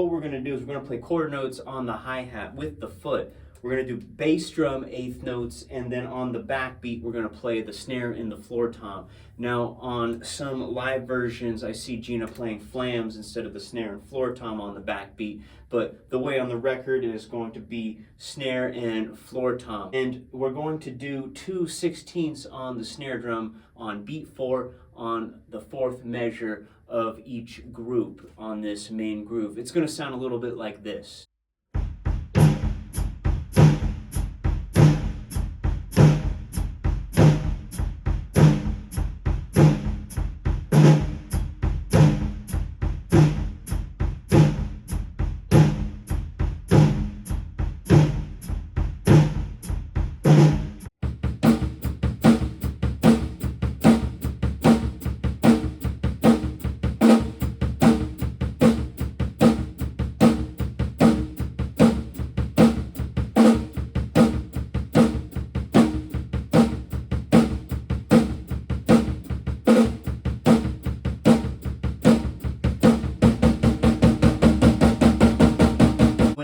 what we're going to do is we're going to play quarter notes on the hi-hat with the foot. We're going to do bass drum eighth notes, and then on the backbeat, we're going to play the snare and the floor tom. Now, on some live versions, I see Gina playing flams instead of the snare and floor tom on the backbeat, but the way on the record is going to be snare and floor tom. And we're going to do 2/16 on the snare drum on beat 4 on the 4th measure of each group on this main groove. It's going to sound a little bit like this.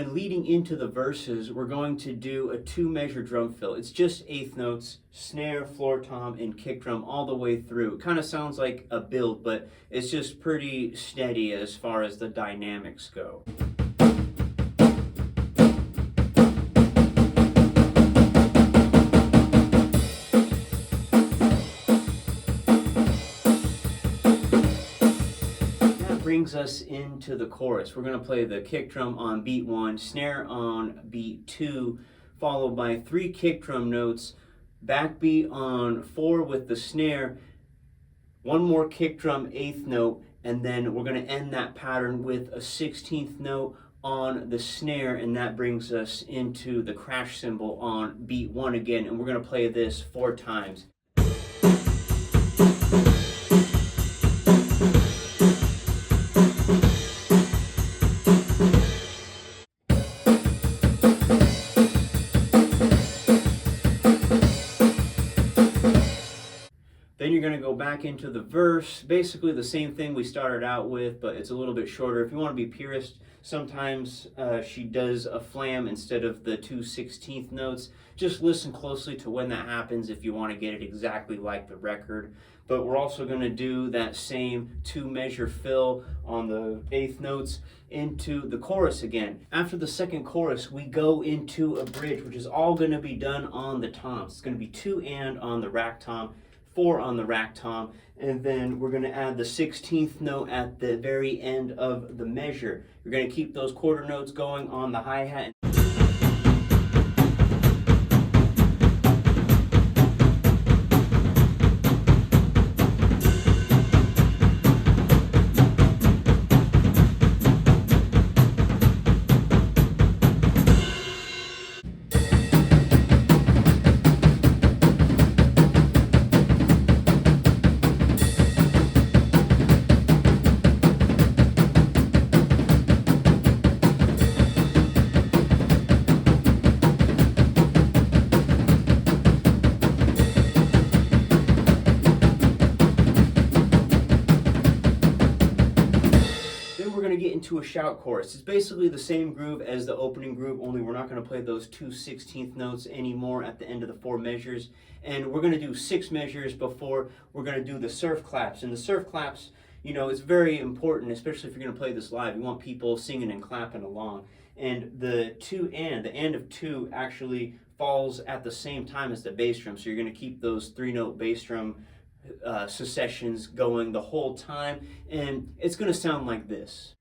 Leading into the verses, we're going to do a 2-measure drum fill. It's just eighth notes, snare, floor tom, and kick drum all the way through. It kind of sounds like a build, but it's just pretty steady as far as the dynamics go. Brings us into the chorus. We're going to play the kick drum on beat 1, snare on beat 2, followed by 3 kick drum notes, backbeat on 4 with the snare, 1 more kick drum 8th note, and then we're going to end that pattern with a 16th note on the snare, and that brings us into the crash cymbal on beat 1 again, and we're going to play this 4 times. Then you're going to go back into the verse, basically the same thing we started out with, but it's a little bit shorter. If you want to be purist, sometimes she does a flam instead of the 2/16 notes. Just listen closely to when that happens if you want to get it exactly like the record. But we're also going to do that same 2-measure fill on the 8th notes into the chorus again. After the second chorus, we go into a bridge, which is all going to be done on the toms. It's going to be 2 and on the rack tom, 4 on the rack tom, and then we're going to add the 16th note at the very end of the measure. You're going to keep those quarter notes going on the hi-hat. Get into a shout chorus. It's basically the same groove as the opening groove, only we're not going to play those 2/16 notes anymore at the end of the 4 measures, and we're going to do 6 measures before we're going to do the surf claps. And the surf claps, you know, it's very important, especially if you're going to play this live. You want people singing and clapping along, and the end of 2 actually falls at the same time as the bass drum, so you're going to keep those 3-note bass drum successions going the whole time, and it's going to sound like this.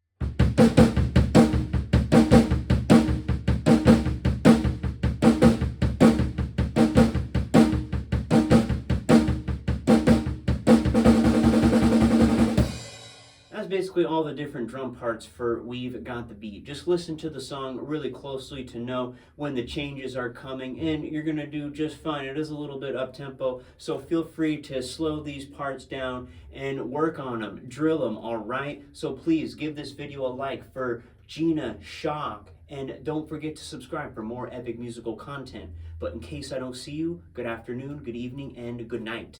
That's basically all the different drum parts for We've Got the Beat. Just listen to the song really closely to know when the changes are coming, and you're going to do just fine. It is a little bit up-tempo, so feel free to slow these parts down and work on them, drill them, all right? So please give this video a like for Gina Shock, and don't forget to subscribe for more epic musical content. But in case I don't see you, good afternoon, good evening, and good night.